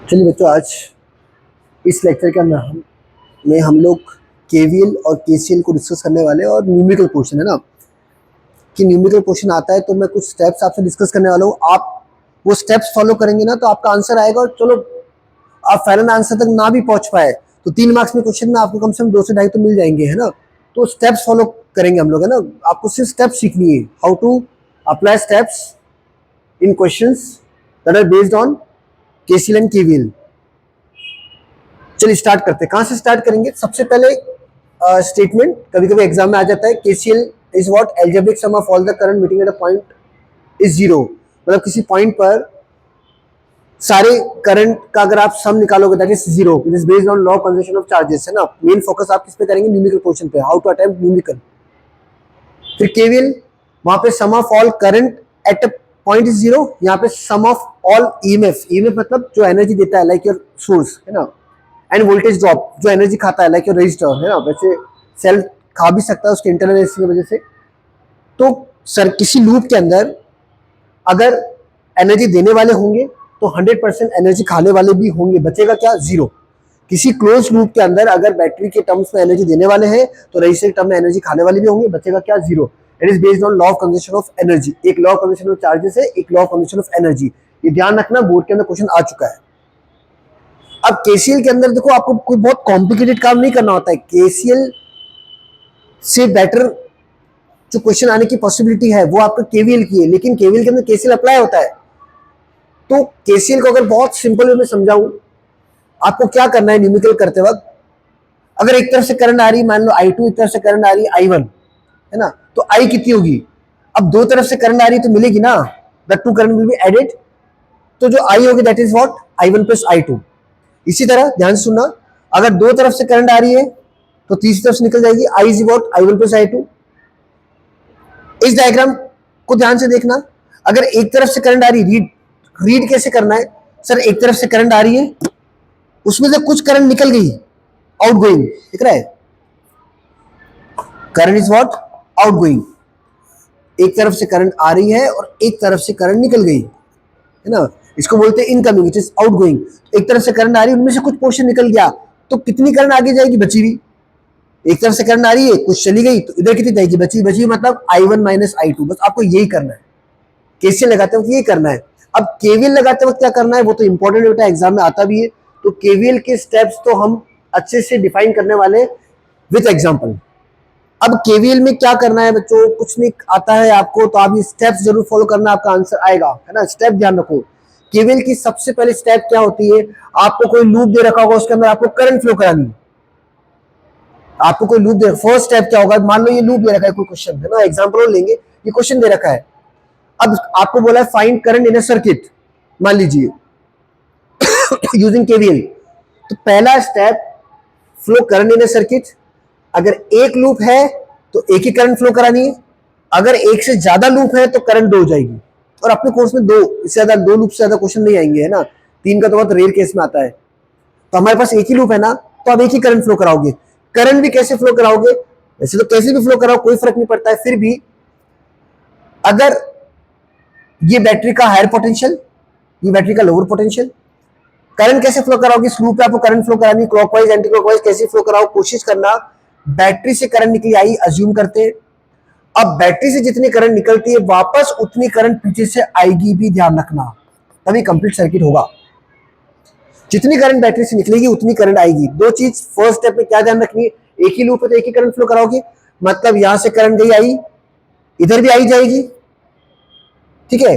चलिए बच्चों, आज इस लेक्चर के अंदर हम लोग केवीएल और केसीएल को डिस्कस करने वाले हैं। और न्यूमेरिकल क्वेश्चन है ना, कि न्यूमेरिकल क्वेश्चन आता है तो मैं कुछ स्टेप्स आपसे डिस्कस करने वाला हूँ। आप वो स्टेप्स फॉलो करेंगे ना तो आपका आंसर आएगा। और चलो आप फाइनल आंसर तक ना भी पहुंच पाए तो 3 मार्क्स में क्वेश्चन में आपको कम से कम 2 से 2.5 तो मिल जाएंगे, है ना। तो स्टेप्स फॉलो करेंगे हम लोग, है ना। आपको सिर्फ स्टेप्स सीखनी है, how to apply steps in questions that are based on KCL and KVL. चलिए स्टार्ट करते हैं। कहां से स्टार्ट करेंगे? सबसे पहले स्टेटमेंट कभी कभी एग्जाम में आ जाता है, KCL is what algebraic sum of all the current meeting at a point is zero. मतलब किसी पॉइंट पर सारे करंट का अगर आप सम निकालोगे that is zero. It is based on law of conservation of charges, है ना। मेन फोकस आप किस पे करेंगे? न्यूमेरिकल क्वेश्चन पे, हाउ टू अटेम्प्ट न्यूमेरिकल। फिर केवीएल, वहां पे sum of all current at a point is zero. यहाँ पे sum of all EMF, EMF मतलब जो एनर्जी देता है, लाइक योर सोर्स, है ना। एंड वोल्टेज ड्रॉप जो एनर्जी खाता है, लाइक योर रजिस्टर, है ना। वैसे सेल खा भी सकता है उसके इंटरनल रेजिस्टेंस की वजह से। तो सर किसी लूप के अंदर अगर एनर्जी देने वाले होंगे तो 100% एनर्जी खाने वाले भी होंगे, बचेगा क्या? जीरो। किसी क्लोज लूप के अंदर अगर बैटरी के टर्म्स में एनर्जी देने वाले हैं तो रजिस्टर के टर्म में एनर्जी खाने वाले भी होंगे, बचेगा क्या? Zero. It is based on law of conservation of energy. एक law of conservation of charges है, एक law of conservation of energy. ये ध्यान रखना, बोर्ड के अंदर क्वेश्चन आ चुका है। अब केसीएल के अंदर देखो, आपको कोई बहुत कॉम्प्लिकेटेड काम नहीं करना होता है। केसीएल से बेटर जो क्वेश्चन आने की पॉसिबिलिटी है वो आपका केवीएल की है, लेकिन केवीएल के अंदर केसीएल अप्लाई होता है। तो केसीएल को अगर बहुत सिंपल वे में समझाऊं, आपको क्या करना है न्यूमेरिकल करते वक्त। अगर एक तरफ से करंट आ रही है, मान लो I2, एक तरफ से करंट आ रही है I1, है ना। तो I कितनी होगी? अब दो तरफ से करंट आ रही है तो मिलेगी ना, the two current will be added. तो जो I होगी that is what I1 plus I2। इसी तरह ध्यान से सुनना, अगर दो तरफ से करंट आ रही है तो तीसरी तरफ से निकल जाएगी, I is what I1 plus I2। इस डायग्राम को ध्यान से देखना, अगर एक तरफ से करंट आ रही है, रीड कैसे करना है? सर एक तरफ से करंट आ रही है, उसमें से कुछ करंट निकल गई, आउटगोइंग, दिख रहा है? Current is what outgoing. एक तरफ से करंट आ रही है और एक तरफ से करंट निकल गई, है ना। इसको बोलते हैं इनकमिंग, इट इज आउटगोइंग। एक तरफ से करंट आ रही है, उनमें से कुछ पोर्शन निकल गया, तो कितनी करंट आगे जाएगी? बची हुई। एक तरफ से करंट आ रही है, कुछ चली गई, तो इधर कितनी जाएगी? बची बची, मतलब I1 माइनस I2। बस आपको यही करना है, केसीएल लगाते वक्त यही करना है। अब केवीएल लगाते वक्त क्या करना है वो तो इंपॉर्टेंट बेटा, एग्जाम में आता भी है। तो केवीएल के स्टेप्स तो हम अच्छे से डिफाइन करने वाले विथ एग्जांपल। अब केवीएल में क्या करना है बच्चों, कुछ नहीं आता है आपको तो आप ये स्टेप्स जरूर फॉलो करना, आपका आंसर आएगा, है ना। स्टेप ध्यान रखो। केवीएल की सबसे पहले स्टेप क्या होती है? आपको कोई लूप दे रखा होगा, उसके अंदर आपको करंट फ्लो करानी है। आपको कोई लूप दे, फर्स्ट स्टेप क्या होगा? मान लो ये लूप दे रखा है, कोई क्वेश्चन, है ना, एग्जांपल लेंगे, ये क्वेश्चन दे रखा है। अब आपको बोला है find current in a circuit, मान लीजिए यूजिंग केवीएल। तो पहला step, flow current in a circuit. अगर एक लूप है तो एक ही करंट फ्लो करानी है, अगर एक से ज्यादा लूप है तो करंट दो हो जाएगी। और अपने कोर्स में दो इससे ज्यादा, दो लूप से ज्यादा क्वेश्चन नहीं आएंगे, है ना। तीन का तो बहुत रेयर केस में आता है। तो हमारे पास एक ही लूप है ना, तो आप एक ही करंट फ्लो कराओगे। करंट भी कैसे फ्लो कराओगे? वैसे तो कैसे भी फ्लो कराओ, कोई फर्क नहीं पड़ता है। फिर भी अगर ये बैटरी का हायर पोटेंशियल, ये बैटरी का लोअर पोटेंशियल, करंट कैसे फ्लो कराओगे? इस लूप पे आपको करंट फ्लो करानी, क्लॉकवाइज एंटी क्लॉकवाइज कैसे फ्लो कराओ, कोशिश करना। बैटरी से करंट निकली आई अज्यूम करते हैं। अब बैटरी से जितनी करंट निकलती है वापस उतनी करंट पीछे से आएगी भी, ध्यान रखना, तभी कंप्लीट सर्किट होगा। जितनी करंट बैटरी से निकलेगी उतनी करंट आएगी। दो चीज फर्स्ट स्टेप में क्या ध्यान रखनी है? एक ही लूप है तो एक ही करंट फ्लो कराओगे, मतलब यहां से करंट गई आई, इधर भी आई जाएगी, ठीक है,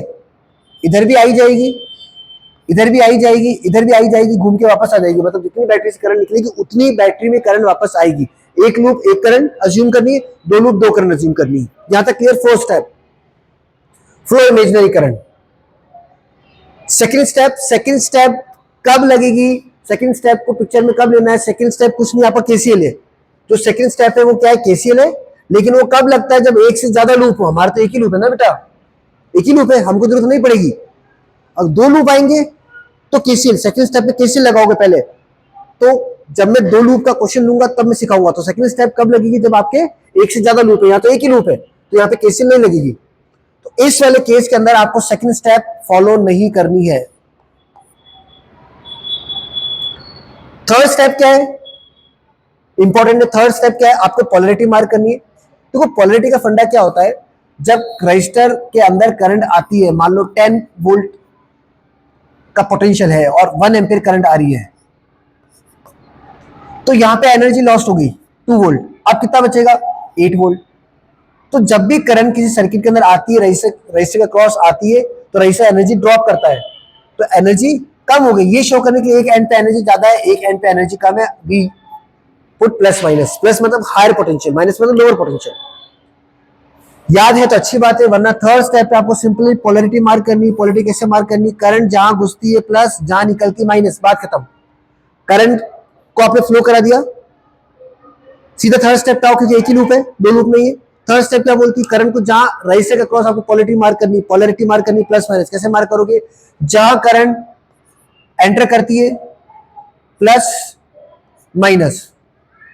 इधर भी आई जाएगी, इधर भी आई जाएगी, इधर भी आई जाएगी, घूम के वापस आ जाएगी। मतलब जितनी बैटरी से करंट निकलेगी उतनी बैटरी में करंट वापस आएगी। एक लूप एक करंट अज्यूम करनी है, दो लूप दो करंट अज्यूम करनी है। यहां तक clear? First step flow imaginary current. Second step कब लगेगी? सेकंड स्टेप को पिक्चर में कब लेना है? सेकंड स्टेप कुछ नहीं, आपका केसीएल है। जो सेकंड स्टेप है वो क्या है? केसीएल है। लेकिन वो कब लगता है? जब एक से ज्यादा लूप हो। हमारा तो एक ही लूप है ना बेटा, एक ही लूप है, हमको जरूरत नहीं पड़ेगी। अब दो लूप आएंगे तो केसीएल, सेकंड स्टेप में केसीएल लगाओगे पहले। तो जब मैं दो लूप का क्वेश्चन लूंगा तब मैं सिखाऊंगा। तो सेकंड स्टेप कब लगेगी? जब आपके एक से ज्यादा लूप है। यहाँ तो एक ही लूप है तो यहाँ पे केसीएल नहीं लगेगी। तो इस वाले केस के अंदर आपको सेकंड स्टेप फॉलो नहीं करनी है। थर्ड स्टेप क्या है, इंपॉर्टेंट है। थर्ड स्टेप क्या है, आपको पोलैरिटी मार्क करनी है। देखो पोलैरिटी का फंडा क्या होता है, जब रजिस्टर के अंदर करंट आती है, मान लो 10 वोल्ट का पोटेंशियल है और 1 एम्पीयर करंट आ रही है, तो यहां पे एनर्जी लॉस्ट होगी 2 वोल्ट, अब कितना बचेगा 8 वोल्ट। तो जब भी करंट किसी सर्किट के अंदर आती है, रजिस्टर का क्रॉस आती है, तो रजिस्टर एनर्जी ड्रॉप करता है, तो एनर्जी कम हो गई। ये शो करने के लिए एक एंड पे एनर्जी ज्यादा है, एक एंड पे एनर्जी कम है, we put plus minus. Plus मतलब हायर पोटेंशियल, माइनस मतलब लोअर पोटेंशियल। याद है तो अच्छी बात है, वरना थर्ड स्टेप पे आपको सिंपली पोलैरिटी मार्क करनी। पोलैरिटी कैसे मार्क करनी, करंट जहां घुसती है प्लस, जहां निकलती है माइनस, बात खत्म। करंट को आपने फ्लो करा दिया, सीधा थर्ड स्टेप पे आओ, क्योंकि एक ही लूप है, दो लूप नहीं है। थर्ड स्टेप क्या बोलती है, करंट को जहां रजिस्टर के क्रॉस आपको पोलैरिटी मार्क करनी, पोलैरिटी मार्क करनी प्लस माइनस। कैसे मार्क करोगे, जहां करंट एंटर करती है प्लस माइनस,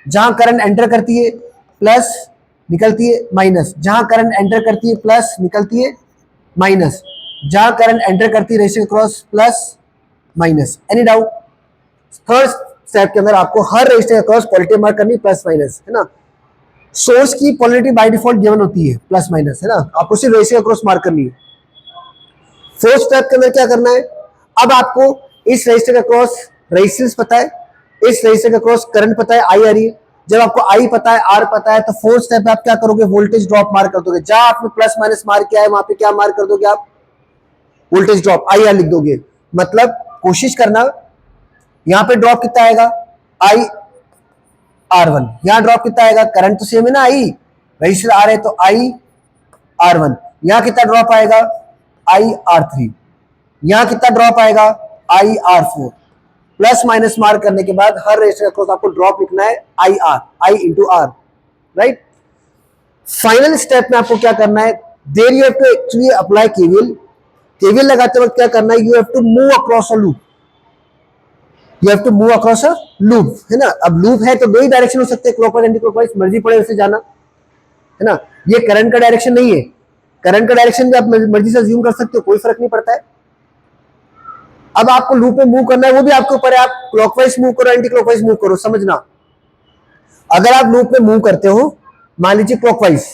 जहां करंट एंटर करती है प्लस, निकलती है माइनस, जहां करंट एंटर करती है प्लस, निकलती है माइनस, जहां करंट एंटर करती है register cross plus minus. Any doubt? Third step के अंदर आपको हर रजिस्टर क्रॉस पोलैरिटी मार्क करनी, प्लस माइनस, है ना। सोर्स की पोलैरिटी बाय डिफॉल्ट गिवन होती है प्लस माइनस, है ना, आपको सिर्फ रजिस्टर क्रॉस मार्क करनी है। फोर्थ स्टेप के अंदर क्या करना है, अब आपको इस रजिस्टर का क्रॉस रेजिस्टेंस पता है, इस रजिस्टर का क्रॉस करंट पता है, आई आ रही है। जब आपको आई पता है, आर पता है, तो फोर्थ स्टेप पे आप क्या करोगे, वोल्टेज ड्रॉप मार्क कर दोगे। जहां आपने प्लस माइनस मार्क किया है, वहां पे क्या मार्क कर दोगे आप, वोल्टेज ड्रॉप, आई आर लिख दोगे। मतलब कोशिश करना, यहां पे ड्रॉप कितना आएगा, आई आर वन। यहां ड्रॉप कितना आएगा, करंट तो सेम है ना, आई, रजिस्टर आ रहे तो आई आर वन। यहां कितना ड्रॉप आएगा, आई आर थ्री। यहां कितना ड्रॉप आएगा, I R four. Plus minus mark करने के बाद हर रजिस्टर का आपको ड्रॉप लिखना है, I R, I into R, right. Final step में आपको क्या करना है, there you have to actually apply KVL. KVL लगाते वक्त क्या करना है, you have to move across a loop, you have to move across a loop, है ना। अब लूप है तो दो ही डायरेक्शन हो सकते हैं, क्लॉकवाइज एंटी क्लॉकवाइज, मर्जी पड़े वैसे जाना, है ना। ये करंट का डायरेक्शन नहीं है, करंट का डायरेक्शन भी आप मर्जी से अज्यूम कर सकते हो, कोई फर्क नहीं पड़ता है। अब आपको लूप में मूव करना है, वो भी आपके ऊपर है, आप क्लॉकवाइज मूव करो, एंटी क्लॉकवाइज मूव करो, समझना। अगर आप लूप में मूव करते हो, मान लीजिए क्लॉकवाइज,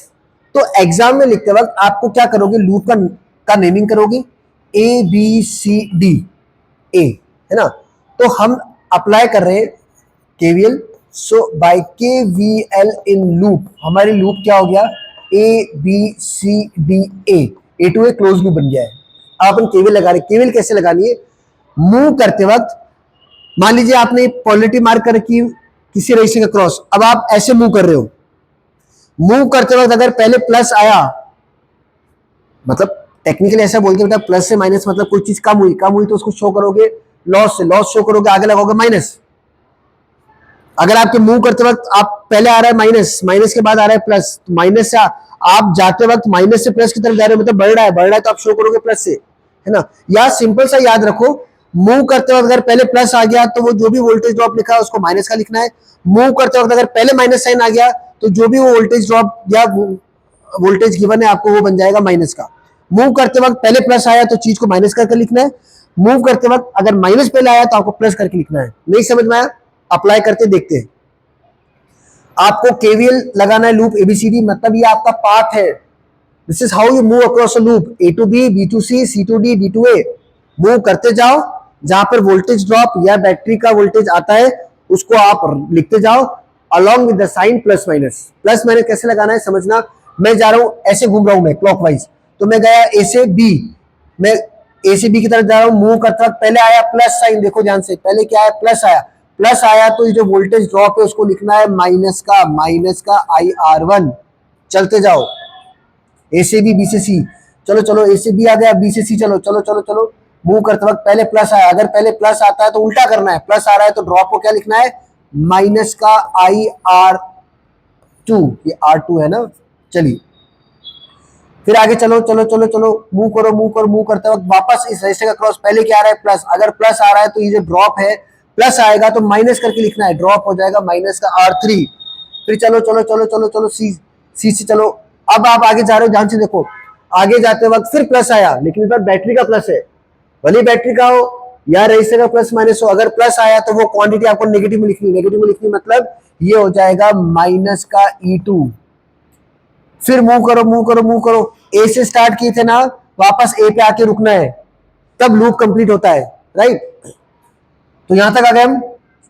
तो एग्जाम में लिखते वक्त आपको क्या करोगे, लूप का नेमिंग करोगे, ए बी सी डी ए, है ना। तो हम अप्लाई कर रहे हैं KVL, so by KVL in loop, हमारी लूप क्या हो गया, A B C D A to A close loop बन गया है। अब अपन केवीएल लगा रहे, केवीएल कैसे लगानी है, मूव करते वक्त मान लीजिए आपने पोलैरिटी मार्क कर रखी किसी रजिस्टर का क्रॉस, अब आप ऐसे मूव कर रहे हो, मूव करते वक्त अगर पहले प्लस आया, मतलब टेक्निकली ऐसा बोलते बेटा, प्लस से माइनस मतलब कोई चीज कम हुई तो उसको शो करोगे लॉस से, लॉस शो करोगे, आगे लगाओगे माइनस। अगर आपके मूव करते वक्त आप पहले आ रहा है माइनस, माइनस के बाद आ रहा है प्लस, माइनस से आप जाते वक्त माइनस से प्लस की तरफ जा रहे हो, मतलब बढ़ रहा है तो आप शो करोगे प्लस से, है ना। या सिंपल सा याद रखो, मूव करते वक्त अगर पहले प्लस आ गया तो वो जो भी वोल्टेज ड्रॉप लिखा है उसको माइनस का लिखना है। मूव करते वक्त अगर पहले माइनस साइन आ गया तो जो भी वो वोल्टेज ड्रॉप या वोल्टेज गिवन है आपको वो बन जाएगा माइनस का। मूव करते वक्त पहले प्लस आया तो चीज को माइनस करके लिखना है, मूव करते वक्त अगर माइनस पहले आया तो आपको प्लस करके लिखना है। नहीं समझ में आया, अप्लाई करते देखते हैं। आपको केवीएल लगाना है लूप एबीसीडी, मतलब ये आपका पाथ है, this is how you move across a loop, A to B to C, C to D to A. Move करते जाओ, जहां पर वोल्टेज ड्रॉप या बैटरी का वोल्टेज आता है उसको आप लिखते जाओ along with the sign plus minus. Plus minus कैसे लगाना है समझना, मैं जा रहा हूं ऐसे घूम रहा हूं मैं क्लॉकवाइज, तो मैं गया ए से बी, मैं ए से बी की तरफ जा रहा हूं, मूव करता वक्त पहले आया प्लस साइन, देखो ध्यान से, पहले क्या आया, प्लस आया, प्लस आया तो ये जो वोल्टेज ड्रॉप है उसको लिखना है माइनस का आई आर वन। चलते जाओ ए से बी से सी, चलो चलो ए से बी आ गया, बी से सी, चलो चलो चलो चलो। मूव करते वक्त पहले प्लस आया, अगर पहले प्लस आता है तो उल्टा करना है, प्लस आ रहा है तो ड्रॉप को क्या लिखना है, माइनस का आई आर टू, ये आर टू है ना। चलिए फिर आगे चलो चलो चलो चलो, मूव करो मूव करो, मूव करते वक्त वापस इस रजिस्टर का क्रॉस, पहले क्या आ रहा है प्लस, अगर प्लस आ रहा है तो ये जो ड्रॉप है प्लस आएगा तो माइनस करके लिखना है, ड्रॉप हो जाएगा माइनस का आर थ्री। फिर चलो चलो चलो चलो चलो सी, सी से चलो, अब आप आगे जा रहे हो, ध्यान से देखो, आगे जाते वक्त फिर प्लस आया लेकिन इस बार बैटरी का प्लस है, भले बैटरी का हो या रजिस्टर का प्लस माइनस हो, अगर प्लस आया तो वो क्वांटिटी आपको नेगेटिव में लिखनी, नेगेटिव में लिखनी मतलब ये हो जाएगा माइनस का E2। फिर मूव करो मूव करो मूव करो, ए से स्टार्ट किए थे ना, वापस ए पे आके रुकना है, तब लूप कंप्लीट होता है, राइट। तो यहां तक आ गए हम,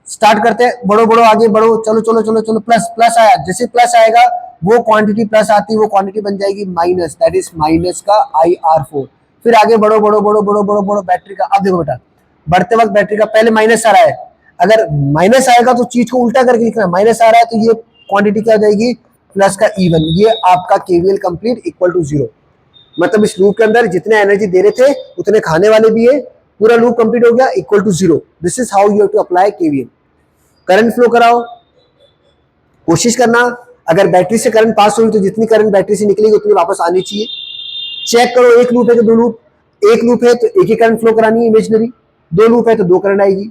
स्टार्ट करते हैं, बढ़ो बढ़ो आगे बढ़ो, चलो चलो चलो चलो, प्लस प्लस आया, जैसे प्लस आएगा वो क्वांटिटी प्लस आती है, वो क्वांटिटी बन जाएगी माइनस, दैट इज माइनस का IR4। फिर आगे बढ़ो बढ़ो बढ़ो बढ़ो बढ़ो बढ़ो, बैटरी का, अब देखो बेटा बढ़ते वक्त बैटरी का पहले माइनस आ रहा है, अगर माइनस आएगा तो चीज को उल्टा करके लिखना, माइनस आ रहा है तो ये क्वांटिटी क्या हो जाएगी, प्लस का E1, ये आपका KVL कंप्लीट इक्वल टू 0। मतलब इस लूप के अंदर जितने एनर्जी दे रहे थे उतने खाने वाले भी है, पूरा लूप कंप्लीट हो गया, equal to 0। This is how you have to apply KVL। Current flow कराओ, कोशिश करना अगर बैटरी से करंट पास हुई तो जितनी करंट बैटरी से निकलेगी उतनी वापस आनी चाहिए। चेक करो एक लूप है तो दो लूप, एक लूप है तो एक ही करंट फ्लो करानी है इमेजिनरी, दो लूप है तो दो करंट आएगी।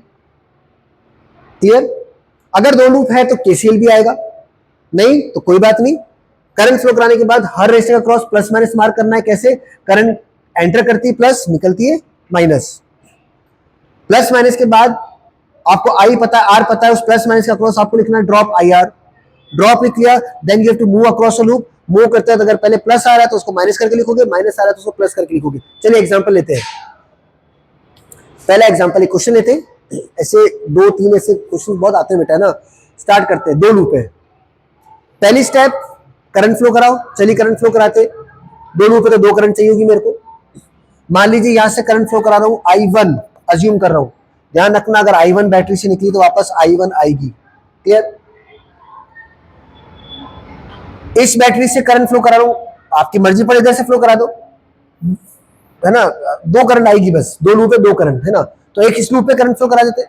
क्लियर? अगर दो लूप है तो KCL भी आएगा, नहीं तो कोई बात नहीं। करंट फ्लो कराने के बाद हर रेजिस्टर का क्रॉस प्लस माइनस मार्क करना है, कैसे, करंट एंटर करती है प्लस, निकलती है माइनस, प्लस माइनस के बाद आपको आई पता है, आर पता है, उस प्लस माइनस का क्रॉस आपको लिखना है ड्रॉप IR, ड्रॉप लिख लिया, then you have to move across a loop, move करते हैं तो अगर पहले प्लस आ रहा है तो उसको माइनस करके लिखोगे, माइनस आ रहा है तो उसको प्लस करके लिखोगे। चलिए एग्जांपल लेते हैं, पहला एग्जांपल एक क्वेश्चन लेते हैं, ऐसे दो तीन ऐसे क्वेश्चन बहुत आते हैं बेटा ना। स्टार्ट करते हैं, दो लूप है, पहली स्टेप करंट फ्लो कराओ, चलिए करंट फ्लो कराते, दो लूप है तो दो करंट चाहिए होगी मेरे को। मान लीजिए यहां से करंट फ्लो करा रहा हूं I1, अज्यूम कर रहा हूं, ध्यान रखना अगर I1 बैटरी से निकली तो वापस I1 आएगी। क्लियर? इस बैटरी से करंट फ्लो करा रहा हूं, आपकी मर्जी पर इधर से फ्लो करा दो, है ना, दो करंट आएगी बस, दो लूप है दो करंट है ना, तो एक इस लूप पे करंट फ्लो करा देते।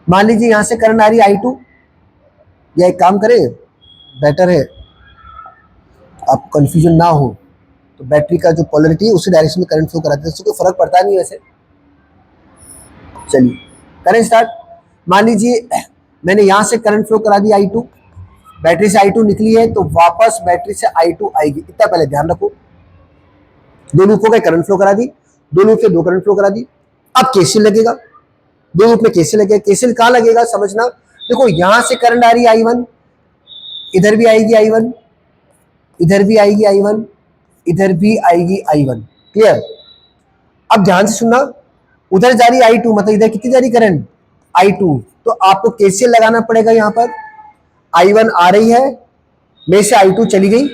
मान लीजिए यहां से करंट आ रही है I2, या एक काम करें, बेटर है आप कंफ्यूजन ना हो तो बैटरी का जो पोलरिटी है उसी डायरेक्शन में करंट फ्लो कराते हैं, उससे कोई फर्क पड़ता नहीं वैसे। चलिए करें स्टार्ट। मान लीजिए मैंने यहां से करंट फ्लो करा दिया I2, बैटरी से I2 निकली है तो वापस बैटरी से I2 आएगी, इतना पहले ध्यान रखो। दो लूप हो गए, करंट फ्लो करा दी, दो लूप से दो करंट फ्लो करा दी, अब KCL लगेगा, दो लूप में KCL लगेगा। KCL कहां लगेगा समझना, देखो यहां से करंट आ रही है I1, इधर भी आएगी I1, इधर भी आएगी I1, इधर भी आएगी I1। क्लियर? अब ध्यान से सुनना, उधर जा रही I2 मतलब इधर कितनी जा रही करंट I2, तो आपको KCL लगाना पड़ेगा। यहां पर I1 आ रही है, में से I2 चली गई,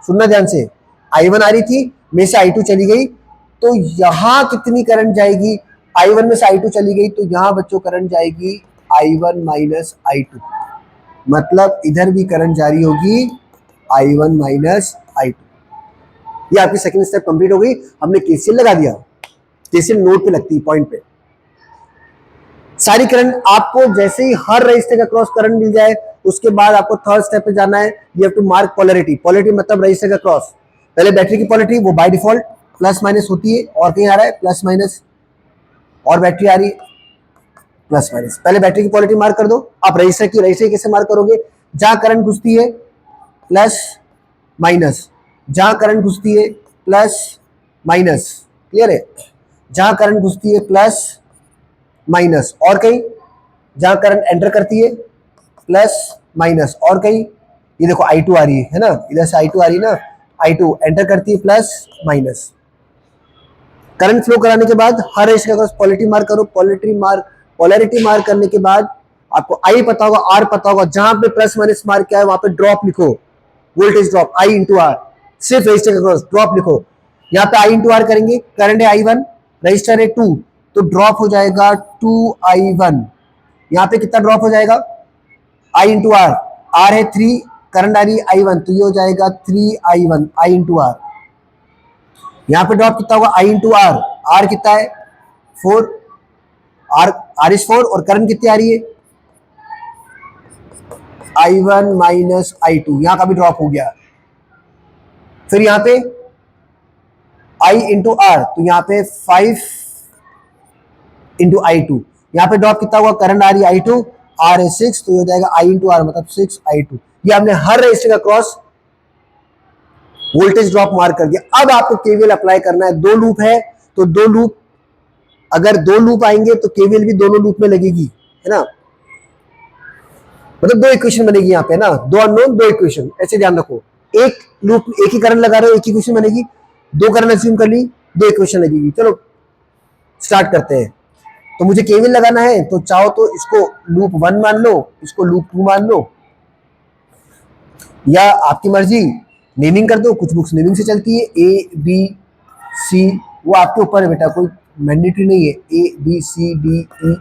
सुनना ध्यान से, I1 आ रही थी, में से I2 चली गई, तो यहां कितनी करंट जाएगी, I1 में से I2 चली गई तो यहां बच्चों करंट जाएगी I1 माइनस I2, मतलब इधर भी करंट जारी होगी I1 माइनस I2। ये आपकी सेकंड स्टेप कंप्लीट हो गई, हमने KCL लगा दिया, KCL नोड पे लगती है, पॉइंट पे। सारी करंट आपको जैसे ही हर रजिस्टर का क्रॉस करंट मिल जाए उसके बाद आपको थर्ड स्टेप पे जाना है, you have to mark polarity. Polarity मतलब रजिस्टर का क्रॉस, पहले बैटरी की पोलैरिटी वो बाय डिफॉल्ट प्लस माइनस होती है, और कहीं आ रहा है प्लस माइनस, और बैटरी आ रही है प्लस माइनस, पहले बैटरी की पोलैरिटी मार्क कर दो। आप रजिस्टर कैसे मार्क करोगे, जहां करंट घुसती है प्लस माइनस, जहां करंट घुसती है प्लस माइनस, क्लियर है, जहां करंट घुसती है प्लस माइनस, और कहीं जहां करंट एंटर करती है प्लस माइनस, और कहीं ये देखो I2 आ रही है ना, इधर से I2 आ रही है ना, I2 एंटर करती है प्लस माइनस। करंट फ्लो कराने के बाद हर रजिस्टर का पोलैरिटी मार्क करो, पोलैरिटी मार्क करने के बाद आपको I पता होगा, R पता होगा, जहां पे प्लस माइनस मार्क किया है वहां पे ड्रॉप लिखो, voltage drop I into R, सिर्फ रजिस्टर का क्रॉस ड्रॉप लिखो। यहाँ पे I इंटू R करेंगे, करंट है I1, रजिस्टर है 2, तो ड्रॉप हो जाएगा 2I1। यहाँ पे कितना ड्रॉप हो जाएगा, I इंटू R, R है 3, करंट आ रही है I1, तो ये हो जाएगा 3I1 I इंटू R। यहाँ पे ड्रॉप कितना होगा I इंटू R, R कितना है 4, R इज 4, और करंट कितनी आ रही है I1 माइनस I2, यहाँ का भी ड्रॉप हो गया। फिर यहाँ पे I इंटू R, तो यहाँ पे 5 इंटू I2, यहाँ पे ड्रॉप कितना हुआ, करंट आ रही है I2, R है 6, तो ये हो जाएगा I इंटू R मतलब 6I2। ये हमने हर रजिस्टर का क्रॉस वोल्टेज ड्रॉप मार्क कर दिया। अब आपको KVL अप्लाई करना है, दो लूप है तो दो लूप अगर दो लूप आएंगे तो केवीएल भी दोनों लूप में लगेगी, है ना, मतलब दो इक्वेशन बनेगी यहाँ पे ना, दो अननोन दो इक्वेशन, ऐसे ध्यान रखो। एक लूप एक ही करंट लगा रहे हो, एक ही इक्वेशन बनेगी, दो करंट अज्यूम कर ली, दो इक्वेशन लगेगी। चलो स्टार्ट करते हैं। तो मुझे केवीएल लगाना है, तो चाहो तो इसको लूप 1 मान लो, इसको लूप 2 मान लो, या आपकी मर्जी, नेमिंग कर दो, कुछ बुक्स नेमिंग से चलती है, ए बी सी, वो आपके ऊपर है बेटा, कोई मैंडेटरी नहीं है, A B C D E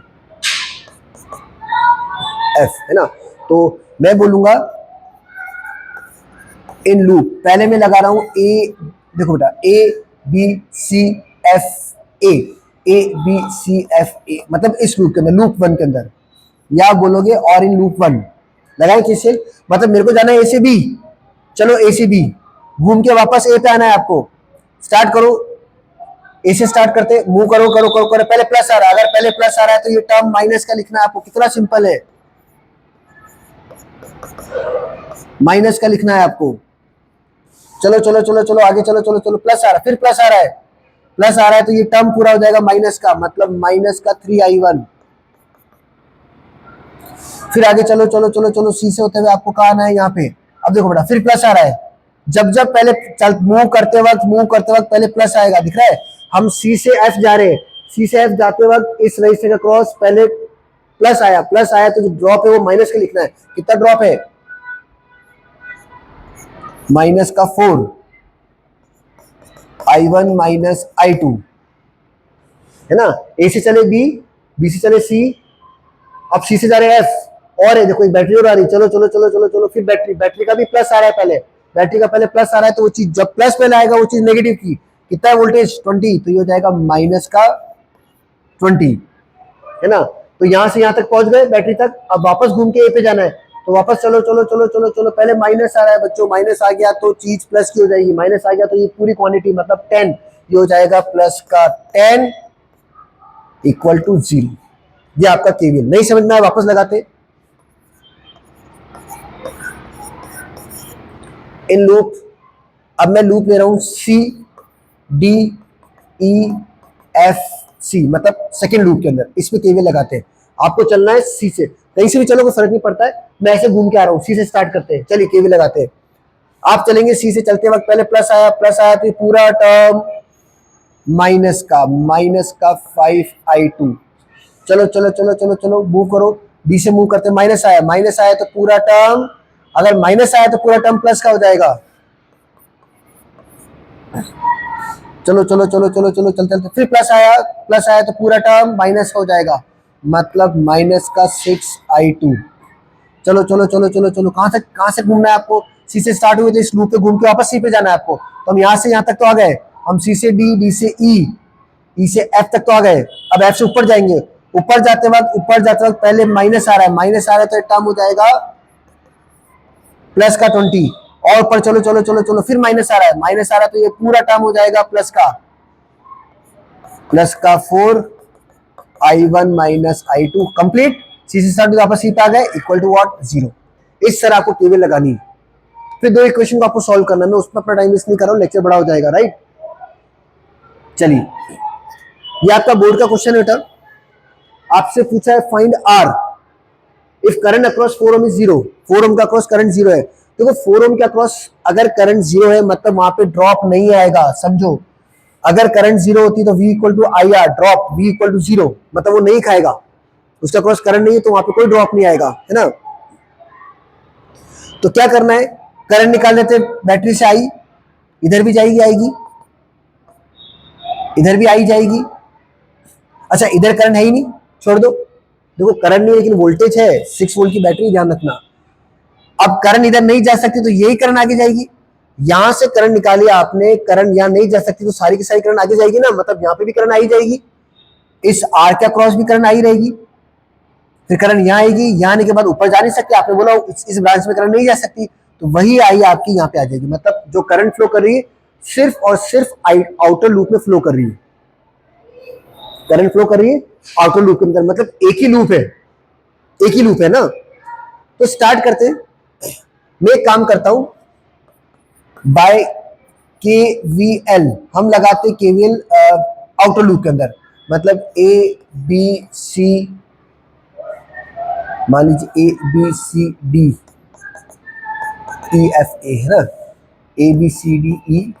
F, है ना। तो मैं बोलूंगा इन लूप, पहले मैं लगा रहा हूं ए, देखो बेटा, A B C F A, A B C F A, मतलब इस लूप के अंदर, लूप 1 के अंदर, या बोलोगे और इन लूप 1 लगाए किससे, मतलब मेरे को जाना है ए से बी, चलो ए से बी, घूम के वापस ए पे आना है आपको, स्टार्ट करो, ए से स्टार्ट करते, मूव करो करो करो करो, पहले प्लस आ रहा है, अगर पहले प्लस आ रहा है तो ये टर्म माइनस का लिखना है आपको, कितना सिंपल है, माइनस का लिखना है आपको। चलो चलो चलो चलो आगे चलो चलो चलो, प्लस आ रहा है, फिर प्लस आ रहा है, प्लस आ रहा है तो ये टर्म पूरा हो जाएगा माइनस का, मतलब माइनस का 3i1। फिर आगे चलो चलो चलो चलो, सी से होते हुए आपको कहाँ आना है, यहाँ पे। अब देखो बेटा, फिर प्लस आ रहा है, जब जब पहले चल मूव करते वक्त पहले प्लस आएगा, दिख रहा है, हम सी से एफ जा रहे हैं, सी से एफ जाते वक्त इस रजिस्टर का क्रॉस पहले प्लस आया तो जो ड्रॉप है वो माइनस का लिखना है, कितना ड्रॉप है, माइनस का 4, i1 माइनस i2, है ना। ए से चले बी, बी से चले सी, अब सी से जा रहे एफ, और है देखो एक बैटरी और आ रही, चलो चलो चलो चलो चलो, फिर बैटरी का भी प्लस आ रहा है, पहले बैटरी का पहले प्लस आ रहा है, तो वो चीज जब प्लस पहले आएगा वो चीज नेगेटिव की, कितना है वोल्टेज 20, तो ये हो जाएगा माइनस का 20, है ना। तो यहां से यहां तक पहुंच गए बैटरी तक, अब वापस घूम के ए पे जाना है, तो वापस चलो चलो चलो चलो चलो, पहले माइनस आ रहा है बच्चों, माइनस आ गया तो चीज प्लस की हो जाएगी, माइनस आ गया तो ये पूरी क्वांटिटी मतलब 10, ये हो जाएगा प्लस का 10 इक्वल टू 0। ये आपका केवीएल, नहीं समझ में आया वापस लगाते, इन लूप, अब मैं लूप ले रहा हूं सी डी ई एफ सी, मतलब सेकेंड लूप के अंदर, इसमें केवीएल लगाते हैं। आपको चलना है सी से, कहीं से भी चलो कोई फर्क नहीं पड़ता है, मैं ऐसे घूम के आ रहा हूं, सी से स्टार्ट करते हैं, चलिए केवीएल लगाते हैं। आप चलेंगे सी से, चलते वक्त पहले प्लस आया तो पूरा टर्म माइनस का 5i2, चलो चलो चलो चलो चलो मूव करो, डी से मूव करते, माइनस आया तो पूरा टर्म, अगर माइनस आया तो पूरा टर्म प्लस का हो जाएगा, चलो चलो चलो चलो चलो चलते चलते, फिर प्लस आया तो पूरा टर्म माइनस का हो जाएगा, मतलब माइनस का 6i2। चलो चलो चलो चलो चलो, कहां से घूमना है आपको, सी से स्टार्ट हुए तो इस लूप पे घूम के वापस सी पे जाना है आपको, तो हम यहां से यहां तक तो आ गए, हम सी से डी, डी से ई, ई से एफ तक तो आ गए, अब एफ से ऊपर जाएंगे, ऊपर जाते वक्त पहले माइनस आ रहा है तो टर्म हो जाएगा प्लस का 20, और ऊपर चलो चलो चलो चलो, फिर माइनस आ रहा है तो ये पूरा टर्म हो जाएगा प्लस का 4i1 माइनस i2 कंप्लीट, सी से स्टार्ट वापस सी पे आ गए, इक्वल टू व्हाट 0। इस तरह आपको केवीएल लगानी है, फिर दो इक्वेशन को आपको सॉल्व करना है, मैं उसमें अपना टाइम वेस्ट नहीं कर रहा हूं, लेक्चर बड़ा हो जाएगा, राइट। चलिए, ये आपका बोर्ड का क्वेश्चन है बेटा, आपसे पूछा है find R if current across 4 ohm is 0, 4 ohm का अक्रॉस करंट 0 है। देखो 4 ओम के अक्रॉस अगर करंट 0 है मतलब वहां पे ड्रॉप नहीं आएगा, समझो, अगर करंट 0 होती तो V equal to I R, drop V equal to 0, मतलब वो नहीं खाएगा, उसका क्रॉस करंट नहीं है तो वहां पे कोई ड्रॉप नहीं आएगा, है ना। तो क्या करना है, करंट निकाल लेते, बैटरी से आई, इधर भी जाएगी आएगी, इधर भी आई जाएगी, अच्छा इधर करंट है ही नहीं, छोड़ दो, देखो करंट नहीं है लेकिन वोल्टेज है, 6 वोल्ट की बैटरी, ध्यान रखना। अब करंट इधर नहीं जा सकती तो यही करंट आगे जाएगी, यहां से करंट निकाली आपने, करंट यहां नहीं जा सकती तो सारी की सारी करंट आगे जाएगी ना, मतलब यहां पे भी करंट आई जाएगी, इस आर के क्रॉस भी करंट आई रहेगी, फिर करंट यहाँ आएगी, यहाँ आने के बाद ऊपर जा नहीं सकती, आपने बोला इस ब्रांच में करंट नहीं जा सकती, तो वही आई आपकी यहाँ पे आ जाएगी, मतलब जो करंट फ्लो कर रही है सिर्फ और सिर्फ आउटर लूप में फ्लो कर रही है, करंट फ्लो कर रही है आउटर लूप के अंदर, मतलब एक ही लूप है ना। तो स्टार्ट करते हैं, मैं एक काम करता हूं, बाय KVL हम लगाते केवीएल आउटर लूप के अंदर, मतलब ए बी सी, मान लीजिए A B C D E F A है ना, A B C D E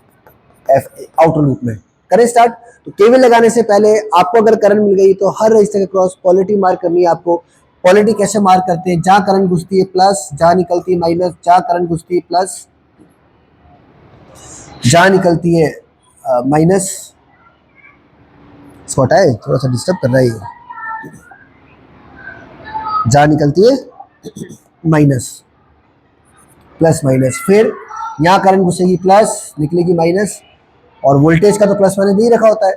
F A outer loop में। करें स्टार्ट। तो केवीएल लगाने से पहले आपको अगर करंट मिल गई तो हर रजिस्टर के क्रॉस पॉलिटी मार्क करनी है आपको। पॉलिटी कैसे मार्क करते हैं, जहां करंट घुसती है प्लस, जहां निकलती है माइनस, जहां करंट घुसती है प्लस, जहां निकलती है माइनस। इसको हटाए, थोड़ा सा डिस्टर्ब कर रहा है ये। जहां निकलती है माइनस, प्लस माइनस, फिर यहाँ करंट घुसेगी प्लस, निकलेगी माइनस, और वोल्टेज का तो प्लस माइनस नहीं रखा होता है।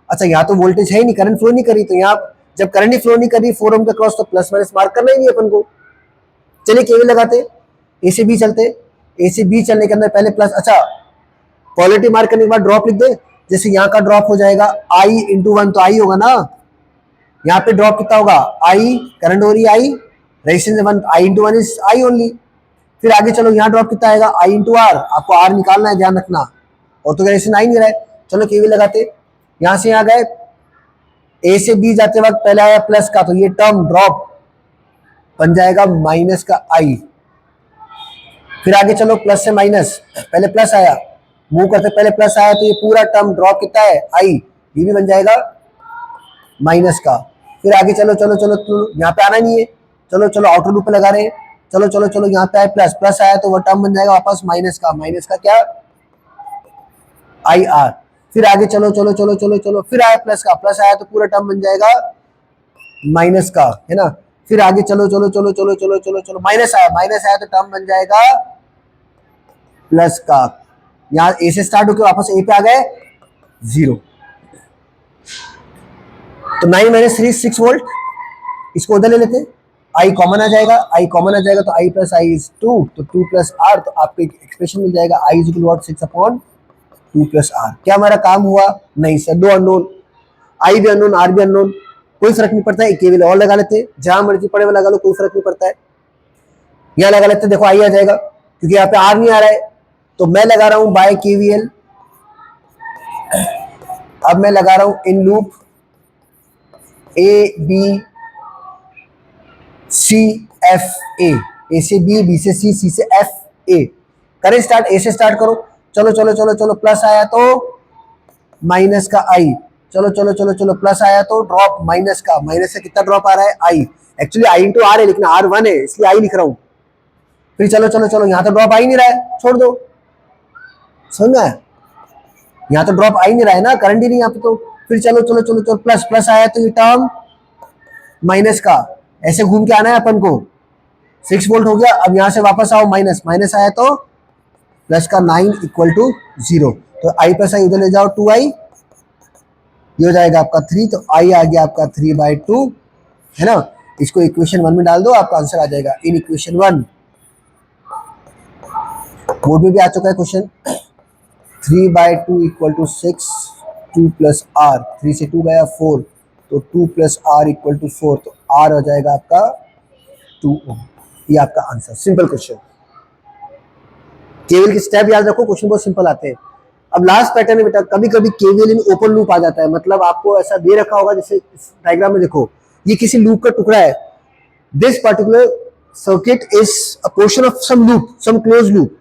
अच्छा, यहाँ तो वोल्टेज है ही नहीं, करंट फ्लो नहीं करी, तो यहाँ जब करंट ही फ्लो नहीं करी 4 ओम का क्रॉस, तो प्लस माइनस मार्क करना ही नहीं अपन को। चलिए केवीएल लगाते, ए से बी चलते, ए से बी चलने के अंदर पहले प्लस, अच्छा पॉलिटी मार्क करने के बाद ड्रॉप लिख दे। जैसे यहाँ का ड्रॉप हो जाएगा आई इंटू 1, तो आई होगा ना, यहाँ पे ड्रॉप कितना होगा, आई, करंट हो रही है I, resistance 1, I into 1 is I only. फिर आगे चलो, यहाँ ड्रॉप कितना आएगा, आई इंटू आर, आपको आर निकालना है, ध्यान रखना, और तो रेजिस्टेंस आ ही नहीं रहा है। चलो केवीएल लगाते, यहाँ से यहाँ गए, ए से बी जाते वक्त पहले आया प्लस का, तो ये टर्म ड्रॉप बन जाएगा माइनस का आई। फिर आगे चलो, प्लस से माइनस, पहले प्लस आया, मूव करते पहले प्लस आया, तो ये पूरा टर्म ड्रॉप कितना है, आई, ये भी बन जाएगा माइनस का। फिर आगे चलो चलो चलो, यहाँ पे आना नहीं है, चलो चलो आउटर लूप पे लगा रहे हैं, चलो चलो चलो, यहाँ पे आए प्लस, प्लस आया तो वो टर्म बन जाएगा वापस माइनस का, माइनस का क्या, आई आर। फिर आगे चलो चलो चलो चलो चलो, फिर आया प्लस का, प्लस आया तो पूरा टर्म बन जाएगा माइनस का, है ना। फिर आगे चलो चलो चलो चलो चलो चलो चलो, माइनस आया, माइनस आया तो टर्म बन जाएगा प्लस का। यहाँ ए से स्टार्ट होकर वापस ए पे आ गए, 0, तो 9 माइनस 3 6 वोल्ट। इसको उधर ले लेते, आई कॉमन आ जाएगा, आई कॉमन आ जाएगा तो आई प्लस आई इज 2, तो 2 प्लस आर, तो आपको एक एक्सप्रेशन मिल जाएगा, I is equal to 6 upon 2 plus R. क्या हमारा काम हुआ, नहीं सर, दो अननोन, आई भी अननोन, आर भी अननोन, कोई फर्क नहीं पड़ता है, केवीएल और लगा लेते, जहां मर्जी पड़े हुए लगा लो, कोई फर्क नहीं पड़ता है। यहाँ लगा लेते, देखो आई आ जाएगा, क्योंकि यहाँ पे आर नहीं आ रहा है, तो मैं लगा रहा हूं बाय केवीएल। अब मैं लगा रहा हूं in loop A B C F A से बी से सी से एफ ए। करें स्टार्ट, ए से स्टार्ट करो, चलो चलो चलो चलो, प्लस आया तो माइनस का आई, चलो चलो चलो चलो, प्लस आया तो ड्रॉप माइनस का, माइनस से कितना ड्रॉप आ रहा है, आई, एक्चुअली आई इंटू आर है, लेकिन आर 1 है इसलिए आई लिख रहा हूं। फिर चलो चलो चलो, यहाँ तो ड्रॉप आ ही नहीं रहा है, छोड़ दो, समझ में, यहाँ तो ड्रॉप आ ही नहीं रहा है ना, करंट ही नहीं यहाँ पे तो। फिर चलो चलो चलो चलो, प्लस, प्लस आया तो ये टर्म माइनस का, ऐसे घूम के आना है अपन को, 6 वोल्ट हो गया। अब यहाँ से वापस आओ, माइनस, माइनस आया तो प्लस का 9 इक्वल टू 0, तो आई प्लस आई उधर ले जाओ, 2i, ये हो जाएगा आपका 3, तो आई आ गया आपका 3/2, है ना। इसको इक्वेशन 1 में डाल दो, आपका आंसर आ जाएगा इन इक्वेशन 1। बोर्ड में भी आ चुका है question, 3/2 equal to 6, 2 plus R, 3 से 2 गया 4, तो 2 प्लस आर इक्वल टू 4, तो आर हो जाएगा आपका 2 ओम। ये आपका आंसर, सिंपल क्वेश्चन। केवीएल के स्टेप याद रखो, क्वेश्चन बहुत सिंपल आते हैं। अब लास्ट पैटर्न है बेटा, कभी कभी केवीएल इन ओपन लूप आ जाता है, मतलब आपको ऐसा दे रखा होगा, जैसे इस डायग्राम में देखो, ये किसी लूप का टुकड़ा है, this particular circuit is a portion of some loop, some close loop,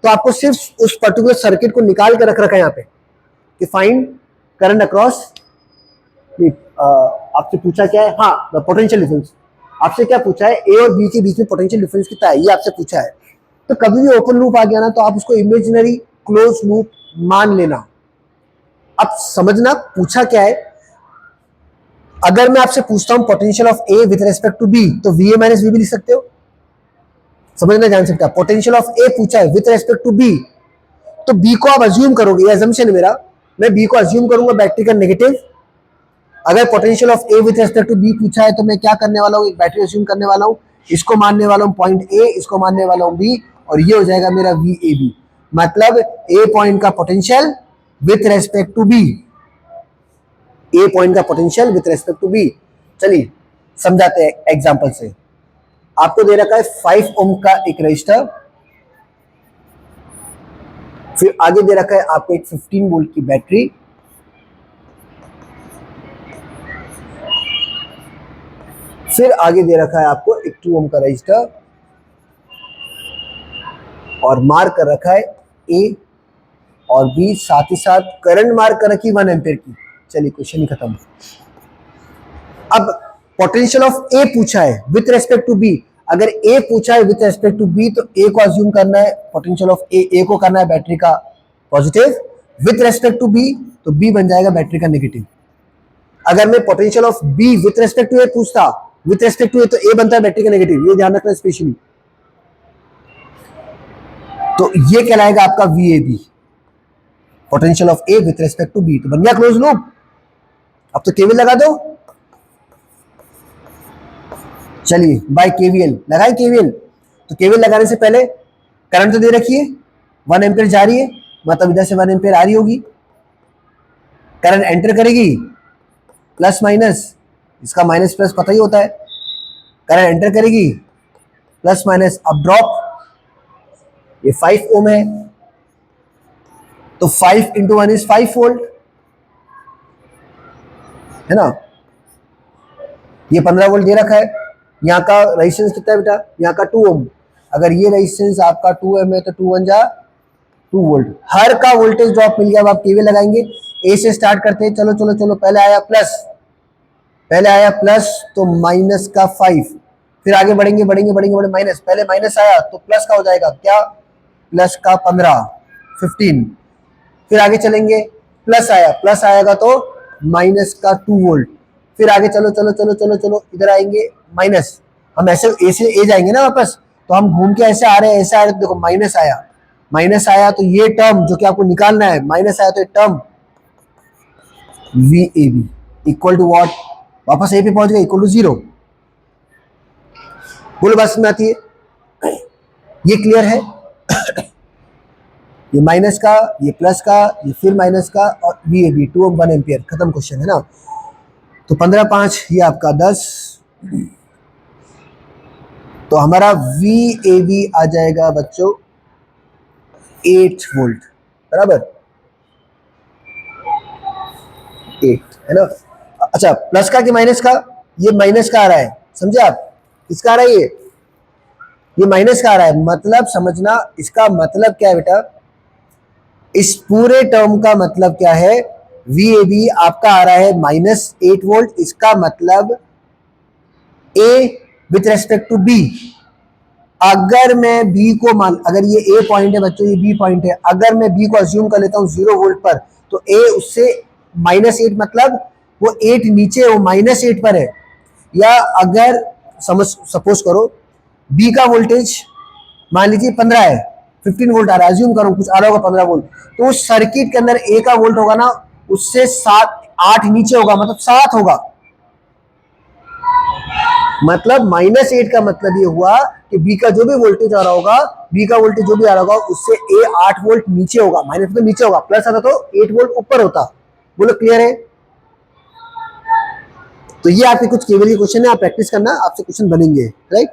तो आपको सिर्फ उस पर्टिकुलर सर्किट को निकाल के रख रखा है यहाँ पे कि फाइंड करंट अक्रॉस। आपसे पूछा क्या है, हाँ द पोटेंशियल डिफरेंस, आपसे क्या पूछा है, ए और बी के बीच में पोटेंशियल डिफरेंस कितना है, ये आपसे पूछा है। तो कभी भी ओपन लूप आ गया ना, तो आप उसको इमेजिनरी क्लोज लूप मान लेना। अब समझना पूछा क्या है, अगर मैं आपसे पूछता हूं potential of A with respect to B, तो वी ए माइनस वी भी लिख सकते हो, समझना जान सकता है। पोटेंशियल ऑफ ए पूछा है विद रिस्पेक्ट टू बी, तो बी को आप अज्यूम करोगे, ये अजम्पशन है मेरा, मैं बी को अज्यूम करूंगा बैटरी का नेगेटिव। अगर potential of A with respect to B पूछा है, तो मैं क्या करने वाला हूँ, एक बैटरी अज्यूम करने वाला हूँ, इसको मानने वाला हूँ पॉइंट ए, इसको मानने वाला हूँ बी, और ये हो जाएगा मेरा वी ए बी, मतलब ए पॉइंट का potential with respect to B, A point का potential with respect to B. चलिए समझाते हैं एग्जांपल से। आपको दे रखा है 5 ओम का एक रजिस्टर, फिर आगे दे रखा है आपको एक 15 वोल्ट की बैटरी, फिर आगे दे रखा है आपको एक 2 ओम का रजिस्टर और मार्क कर रखा है ए और बी, साथ ही साथ करंट मार्क कर रखी 1 एम्पियर की। चलिए क्वेश्चन ही खत्म। अब पोटेंशियल ऑफ ए पूछा है विथ रेस्पेक्ट टू बी। अगर ए पूछा है विथ रेस्पेक्ट टू बी तो ए को अज्यूम करना है, पोटेंशियल ऑफ ए को करना है बैटरी का positive, with respect to B तो बी बन जाएगा बैटरी का नेगेटिव। अगर मैं potential of B with respect to A पूछता, विथ रेस्पेक्ट टू ए तो ए बनता है बैटरी का नेगेटिव, ये ध्यान रखना स्पेशली। तो ये कहलाएगा आपका VAB, potential of A with respect to B. तो बन गया क्लोज लूप। अब तो केवीएल लगा दो। चलिए बाय केवीएल लगाए केवीएल। तो केवीएल लगाने से पहले करंट तो दे रखी है 1 एम्पियर जा रही है, मतलब इधर से 1 एम्पियर आ रही होगी। करंट एंटर करेगी प्लस माइनस, इसका माइनस प्लस पता ही होता है। करंट एंटर करेगी प्लस माइनस, अब ड्रॉप, ये 5 ओम है तो 5 इंटू 1 इज 5 वोल्ट, है ना। ये 15 वोल्ट दे रखा है। यहाँ का रेजिस्टेंस कितना है बेटा, यहाँ का 2 ओम। अगर ये रेजिस्टेंस आपका 2 ओम है तो 2 1 जा 2 वोल्ट। हर का वोल्टेज ड्रॉप मिल गया। अब आप केवीएल लगाएंगे। ए से स्टार्ट करते हैं, चलो चलो चलो। पहले आया प्लस तो माइनस का 5, फिर आगे बढ़ेंगे बढ़ेंगे बढ़ेंगे बढ़े माइनस, पहले माइनस आया तो प्लस का हो जाएगा क्या, प्लस का 15 फिर आगे चलेंगे, प्लस आएगा तो माइनस का 2 वोल्ट। फिर आगे चलो चलो चलो चलो चलो, इधर आएंगे माइनस। हम ऐसे ए से ए जाएंगे ना वापस, तो हम घूम के ऐसे आ रहे हैं, तो देखो माइनस आया तो ये टर्म जो कि आपको निकालना है, माइनस आया तो ये term VAB equal to what, वापस ए पे पहुंच गए, इक्वल टू 0। बोलो बात समझ में आती है? ये क्लियर है? ये माइनस का, ये प्लस का, ये फिर माइनस का, और VAB 2 ओम 1 एम्पियर। खत्म क्वेश्चन, है ना। तो 15 5 ये आपका 10, तो हमारा VAB आ जाएगा बच्चों 8 वोल्ट, बराबर 8, है ना। अच्छा, प्लस का कि माइनस का, ये माइनस का आ रहा है, समझे आप। किसका आ रहा है ये माइनस का आ रहा है। मतलब समझना, इसका मतलब क्या है बेटा, इस पूरे टर्म का मतलब क्या है, VAB आपका आ रहा है -8 वोल्ट। इसका मतलब A with respect to B, अगर मैं B को मान, अगर ये A पॉइंट है बच्चों, ये B पॉइंट है, अगर मैं B को अज्यूम कर लेता हूं 0 वोल्ट पर, तो A उससे -8, मतलब वो 8 नीचे, वो -8 पर है। या अगर सपोज करो B का वोल्टेज मान लीजिए 15 है, 15 वोल्ट आ रहा है, अज्यूम करो कुछ आ रहा होगा 15 वोल्ट, तो उस सर्किट के अंदर A का वोल्ट होगा ना, उससे 8 नीचे होगा, मतलब 7 होगा। मतलब -8 का मतलब ये हुआ कि B का जो भी वोल्टेज आ रहा होगा, B का वोल्टेज जो भी आ रहा होगा, उससे A 8 वोल्ट नीचे होगा। माइनस तो नीचे होगा, प्लस आता तो 8 वोल्ट ऊपर होता। बोलो क्लियर है? तो ये आपके कुछ केवल क्वेश्चन है, आप प्रैक्टिस करना, आपसे क्वेश्चन बनेंगे, राइट।